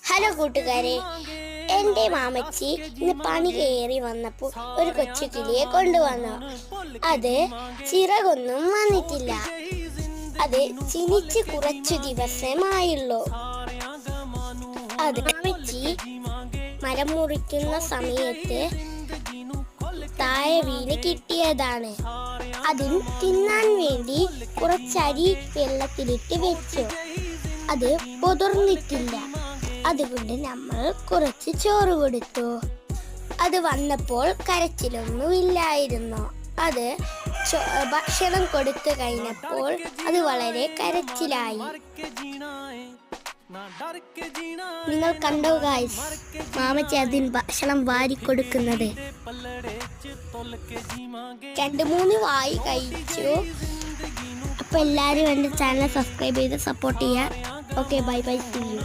Hello കൂട്ടുകാരെ, എൻ്റെ മാമച്ചി ഇന്ന് പണി കയറി വന്നപ്പോൾ ഒരു കൊച്ചു കിളിയെ കൊണ്ടുവന്നു. അത് ചിറകൊന്നും വന്നിട്ടില്ല. അത് ജനിച്ച് കുറച്ചു ദിവസമായുള്ളൂ. അത് മാമച്ചി മരം മുറിക്കുന്ന സമയത്ത് താഴെ വീണ് കിട്ടിയതാണ്. അതിന് തിന്നാൻ വേണ്ടി കുറച്ചരി വെള്ളത്തിലിട്ട് വെച്ചു. അത് പൊതിർന്നിട്ടില്ല. അതുകൊണ്ട് നമ്മൾ കുറച്ച് ചോറ് കൊടുത്തു. അത് വന്നപ്പോൾ കരച്ചിലൊന്നുമില്ലായിരുന്നു. അത് ഭക്ഷണം കൊടുത്തു കഴിഞ്ഞപ്പോൾ അത് വളരെ കരച്ചിലായി. നിങ്ങൾ കണ്ടോ ഗായ്സ്, മാമച്ചി അതിന് ഭക്ഷണം വാരി കൊടുക്കുന്നത്. 2-3 വായി കഴിച്ചു. അപ്പോൾ എല്ലാവരും എൻ്റെ ചാനൽ സബ്സ്ക്രൈബ് ചെയ്ത് സപ്പോർട്ട് ചെയ്യാം. Okay, bye bye, see U.